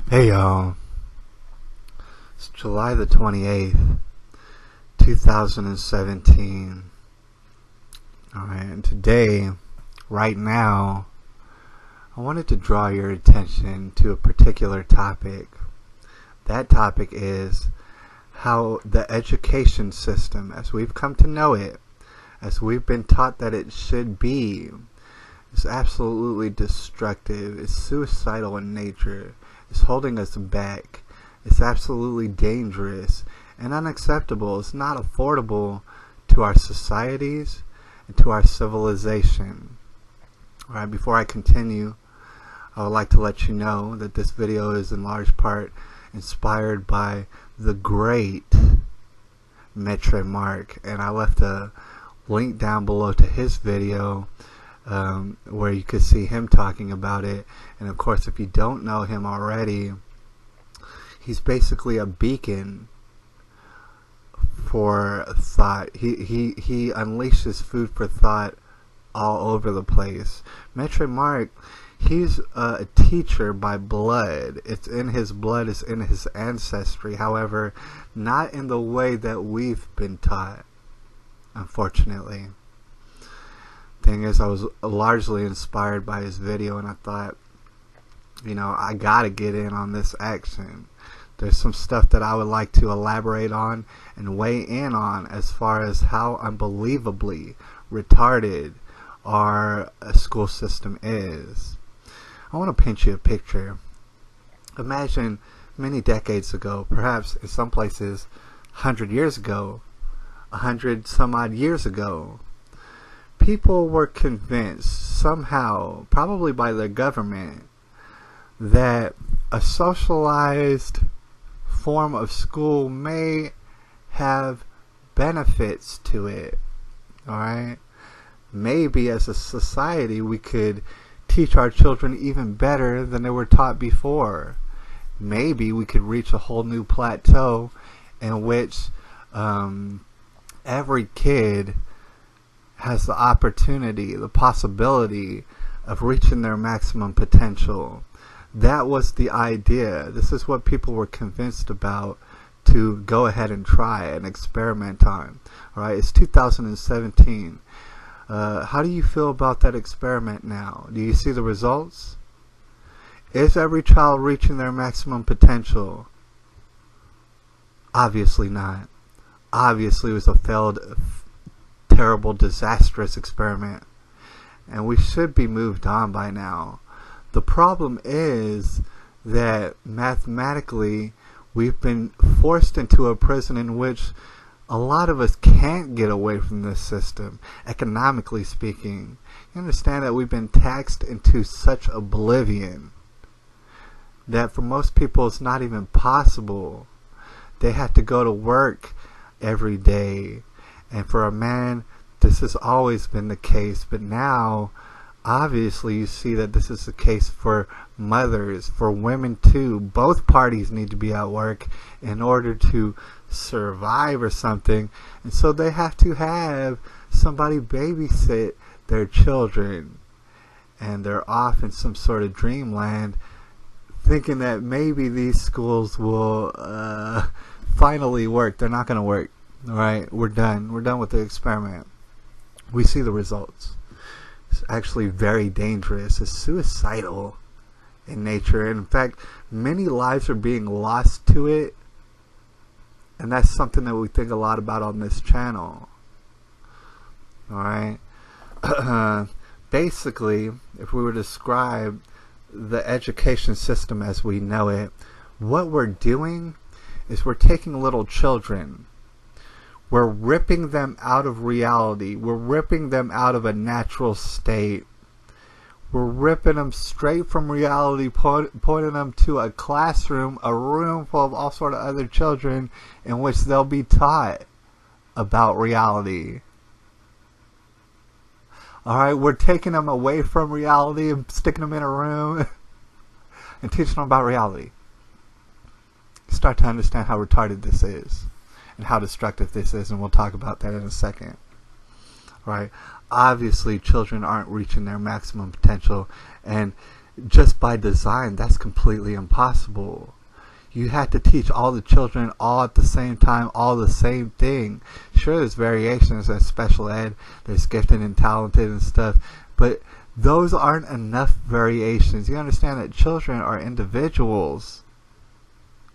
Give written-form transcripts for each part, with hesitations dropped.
Hey y'all, it's July the 28th, 2017. Alright, and today, right now, I wanted to draw your attention to a particular topic. That topic is how the education system, as we've come to know it, as we've been taught that it should be, is absolutely destructive, it's suicidal in nature. It's holding us back. It's absolutely dangerous and unacceptable. It's not affordable to our societies and to our civilization. Alright, before I continue, I would like to let you know that this video is in large part inspired by the great Maitre, and I left a link down below to his video where you could see him talking about it. And of course, if you don't know him already, he's basically a beacon for thought. He unleashes food for thought all over the place. Maitre, he's a teacher by blood. It's in his blood, it's in his ancestry. However, not in the way that we've been taught, unfortunately. Thing is, I was largely inspired by his video, and I thought, I gotta get in on this action. There's some stuff that I would like to elaborate on and weigh in on as far as how unbelievably retarded our school system is. I want to paint you a picture. Imagine many decades ago, perhaps in some places 100 years ago, 100 some odd years ago, people were convinced somehow, probably by their government, that a socialized form of school may have benefits to it. Alright? Maybe as a society we could teach our children even better than they were taught before. Maybe we could reach a whole new plateau in which every kid has the opportunity, the possibility of reaching their maximum potential. That was the idea. This is what people were convinced about to go ahead and try and experiment on. Alright, it's 2017. How do you feel about that experiment now? Do you see the results? Is every child reaching their maximum potential? Obviously not. Obviously it was a failed, terrible, disastrous experiment, and we should be moved on by now. The problem is that mathematically we've been forced into a prison in which a lot of us can't get away from this system, economically speaking. You understand that we've been taxed into such oblivion that for most people it's not even possible. They have to go to work every day. And for a man, this has always been the case. But now, obviously, you see that this is the case for mothers, for women too. Both parties need to be at work in order to survive or something. And so they have to have somebody babysit their children. And they're off in some sort of dreamland, thinking that maybe these schools will finally work. They're not going to work. Alright, we're done. We're done with the experiment. We see the results. It's actually very dangerous. It's suicidal in nature. And in fact, many lives are being lost to it. And that's something that we think a lot about on this channel. Alright? Basically, if we were to describe the education system as we know it, what we're doing is we're taking little children. We're ripping them out of reality. We're ripping them out of a natural state. We're ripping them straight from reality, pointing them to a classroom, a room full of all sort of other children in which they'll be taught about reality. Alright, we're taking them away from reality and sticking them in a room and teaching them about reality. Start to understand how retarded this is and how destructive this is, and we'll talk about that in a second. Right? Obviously, children aren't reaching their maximum potential, and just by design, that's completely impossible. You have to teach all the children all at the same time, all the same thing. Sure, there's variations, there's special ed, there's gifted and talented and stuff, but those aren't enough variations. You understand that children are individuals,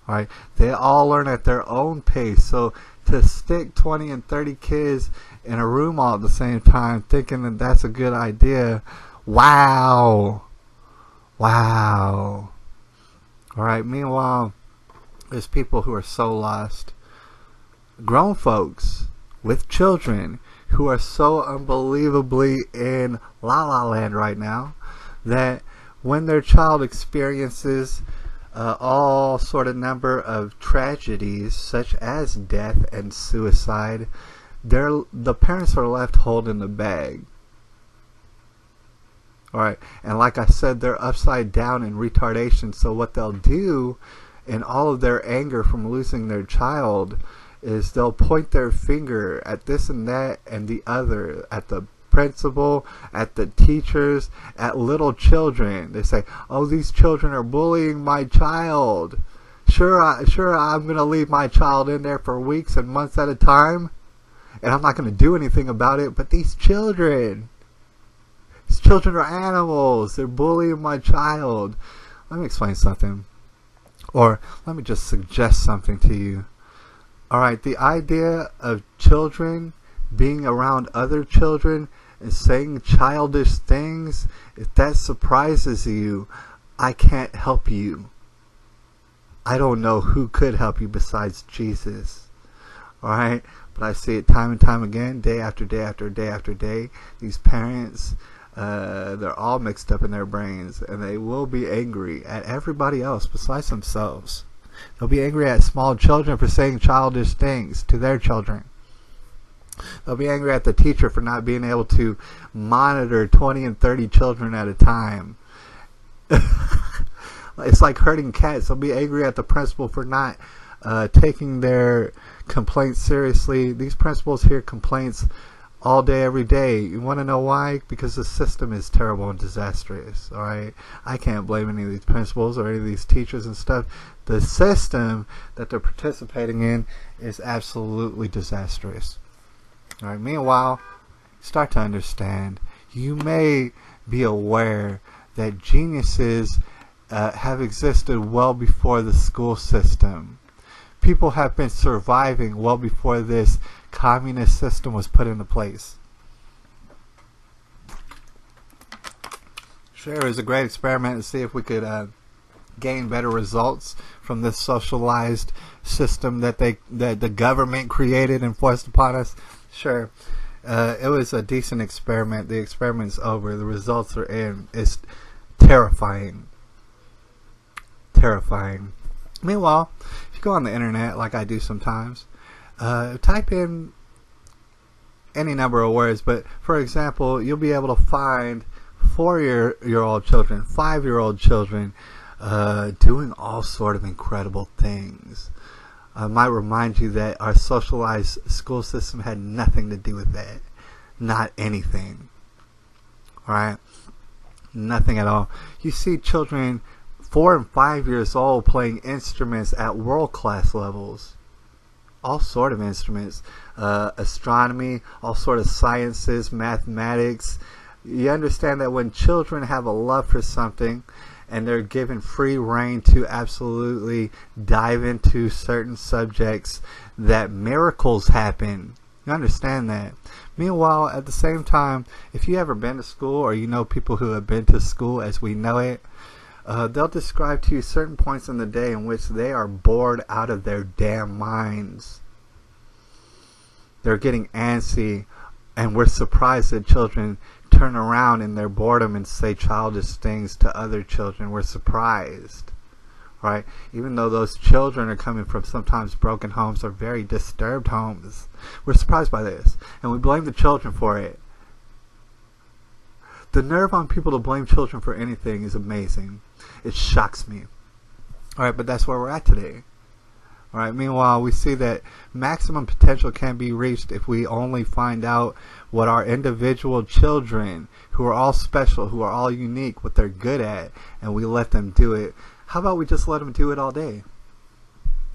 right? They all learn at their own pace. So to stick 20 and 30 kids in a room all at the same time, thinking that that's a good idea, wow. All right, meanwhile, there's people who are so lost. Grown folks with children who are so unbelievably in La La Land right now that when their child experiences all sort of number of tragedies such as death and suicide, the parents are left holding the bag. Alright, and like I said, they're upside down in retardation. So what they'll do in all of their anger from losing their child is they'll point their finger at this and that and the other, at the principal, at the teachers, at little children. They say, oh, these children are bullying my child. Sure, I'm going to leave my child in there for weeks and months at a time, and I'm not going to do anything about it, but these children are animals. They're bullying my child. Let me explain something. Or let me just suggest something to you. Alright, the idea of children being around other children and saying childish things, if that surprises you, I can't help you. I don't know who could help you besides Jesus. Alright? But I see it time and time again, day after day after day after day. These parents, they're all mixed up in their brains, and they will be angry at everybody else besides themselves. They'll be angry at small children for saying childish things to their children. They'll be angry at the teacher for not being able to monitor 20 and 30 children at a time. It's like herding cats. They'll be angry at the principal for not taking their complaints seriously. These principals hear complaints all day, every day. You want to know why? Because the system is terrible and disastrous. Alright? I can't blame any of these principals or any of these teachers and stuff. The system that they're participating in is absolutely disastrous. Alright? Meanwhile, start to understand. You may be aware that geniuses have existed well before the school system. People have been surviving well before this communist system was put into place. Sure, it was a great experiment to see if we could gain better results from this socialized system that the government created and forced upon us. Sure, it was a decent experiment. The experiment's over. The results are in. It's terrifying. Meanwhile, if you go on the internet like I do sometimes, type in any number of words, but for example, you'll be able to find 4-year-old children, 5-year-old children doing all sort of incredible things. I might remind you that our socialized school system had nothing to do with that. Not anything. Alright? Nothing at all. You see children 4 and 5 years old playing instruments at world-class levels. All sort of instruments. Astronomy, all sort of sciences, mathematics. You understand that when children have a love for something and they're given free rein to absolutely dive into certain subjects, that miracles happen. You understand that. Meanwhile, at the same time, if you ever been to school or you know people who have been to school as we know it, they'll describe to you certain points in the day in which they are bored out of their damn minds. They're getting antsy, and we're surprised that children turn around in their boredom and say childish things to other children. We're surprised, right? Even though those children are coming from sometimes broken homes or very disturbed homes. We're surprised by this, and we blame the children for it. The nerve on people to blame children for anything is amazing. It shocks me. Alright, but that's where we're at today. All right. Meanwhile, we see that maximum potential can be reached if we only find out what our individual children, who are all special, who are all unique, what they're good at, and we let them do it. How about we just let them do it all day?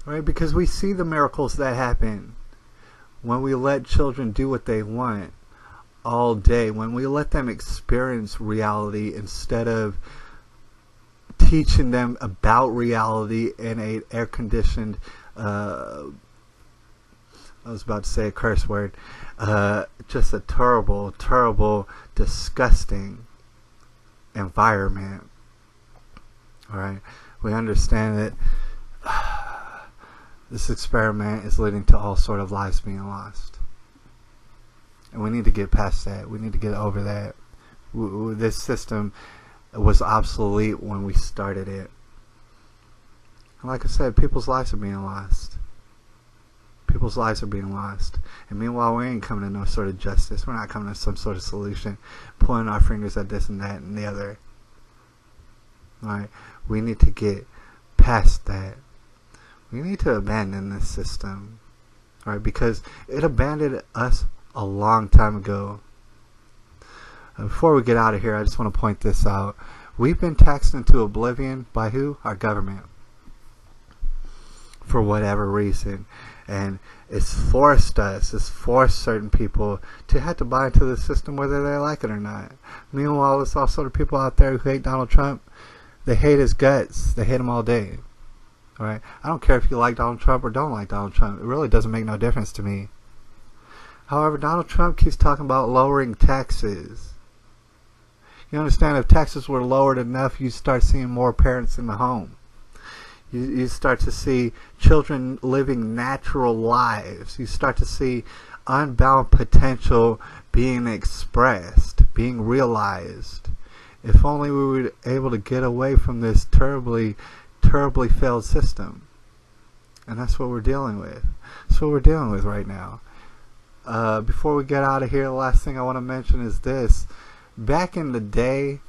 All right? Because we see the miracles that happen when we let children do what they want all day, when we let them experience reality instead of teaching them about reality in a air-conditioned, I was about to say a curse word, just a terrible, terrible, disgusting environment. Alright, we understand that this experiment is leading to all sort of lives being lost. And we need to get past that. We need to get over that. This system was obsolete when we started it. And like I said, people's lives are being lost. People's lives are being lost. And meanwhile, we ain't coming to no sort of justice. We're not coming to some sort of solution, pointing our fingers at this and that and the other. Alright? We need to get past that. We need to abandon this system. Alright? Because it abandoned us a long time ago. Before we get out of here, I just want to point this out. We've been taxed into oblivion by who? Our government. For whatever reason. And it's forced certain people to have to buy into the system whether they like it or not. Meanwhile, there's also the people out there who hate Donald Trump. They hate his guts. They hate him all day. Alright? I don't care if you like Donald Trump or don't like Donald Trump. It really doesn't make no difference to me. However, Donald Trump keeps talking about lowering taxes. You understand, if taxes were lowered enough, you start seeing more parents in the home. You start to see children living natural lives. You start to see unbound potential being expressed, being realized. If only we were able to get away from this terribly, terribly failed system. And that's what we're dealing with. That's what we're dealing with right now. Before we get out of here, the last thing I want to mention is this. Back in the day,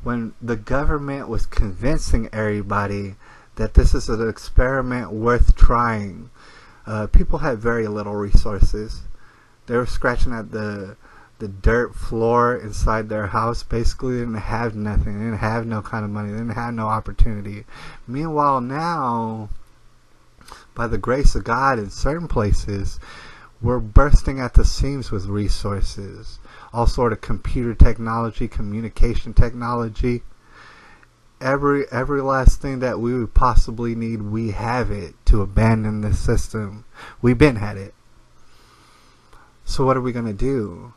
when the government was convincing everybody that this is an experiment worth trying, people had very little resources. They were scratching at the dirt floor inside their house. Basically, they didn't have nothing. They didn't have no kind of money. They didn't have no opportunity. Meanwhile, now, by the grace of God, in certain places, we're bursting at the seams with resources. All sort of computer technology, communication technology. Every last thing that we would possibly need, we have it to abandon this system. We've been had it. So what are we going to do?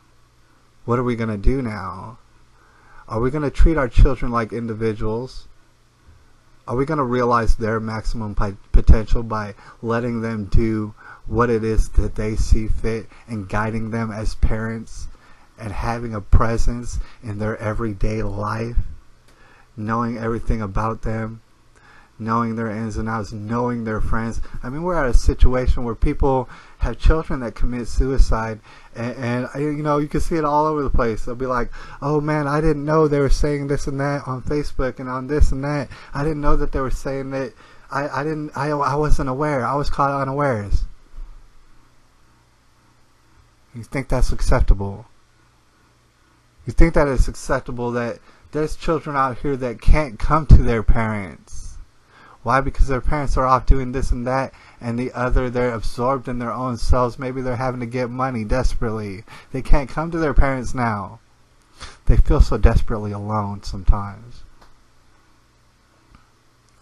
What are we going to do now? Are we going to treat our children like individuals? Are we going to realize their maximum potential by letting them do what it is that they see fit and guiding them as parents and having a presence in their everyday life, knowing everything about them, knowing their ins and outs, knowing their friends? I mean, we're at a situation where people have children that commit suicide, and you know, you can see it all over the place. They'll be like, oh man, I didn't know they were saying this and that on Facebook and on this and that. I didn't know that they were saying that. I wasn't aware. I was caught unawares. You think that's acceptable? You think that it's acceptable that there's children out here that can't come to their parents? Why? Because their parents are off doing this and that, and the other, they're absorbed in their own selves. Maybe they're having to get money desperately. They can't come to their parents now. They feel so desperately alone sometimes.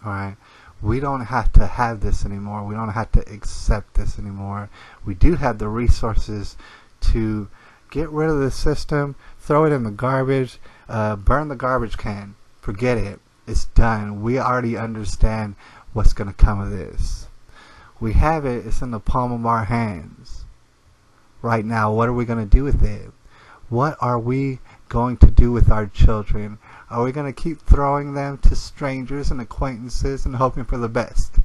Alright? We don't have to have this anymore. We don't have to accept this anymore. We do have the resources to get rid of the system, throw it in the garbage, burn the garbage can. Forget it. It's done. We already understand what's going to come of this. We have it. It's in the palm of our hands. Right now, what are we going to do with it? What are we going to do with our children? Are we going to keep throwing them to strangers and acquaintances and hoping for the best?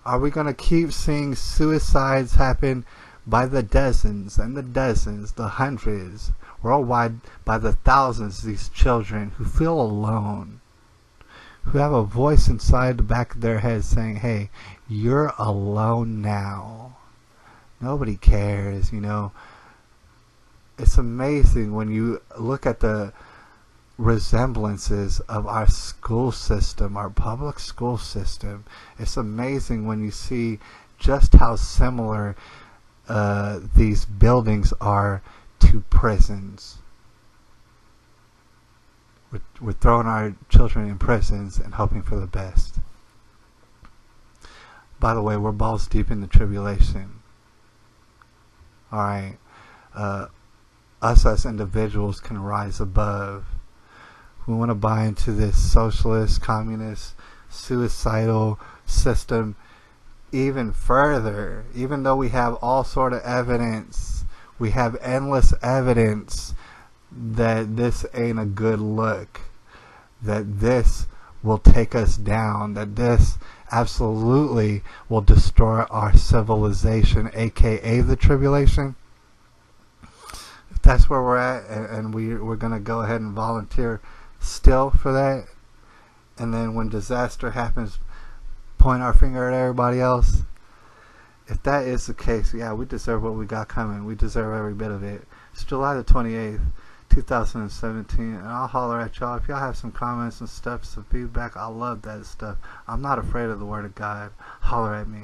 Are we going to keep seeing suicides happen by the dozens and the dozens, the hundreds, worldwide by the thousands, these children who feel alone, who have a voice inside the back of their head saying, hey, you're alone now. Nobody cares, you know. It's amazing when you look at the resemblances of our school system, our public school system. It's amazing when you see just how similar these buildings are to prisons. We're throwing our children in prisons and hoping for the best. By the way, we're balls deep in the tribulation. Alright. Us as individuals can rise above. We want to buy into this socialist, communist, suicidal system even further. Even though we have all sort of evidence, we have endless evidence that this ain't a good look, that this will take us down, that this absolutely will destroy our civilization, aka the tribulation. If that's where we're at, and we're going to go ahead and volunteer still for that, and then when disaster happens, point our finger at everybody else. If that is the case, yeah, we deserve what we got coming. We deserve every bit of it. It's July the 28th, 2017, and I'll holler at y'all. If y'all have some comments and stuff, some feedback, I love that stuff. I'm not afraid of the word of God. Holler at me.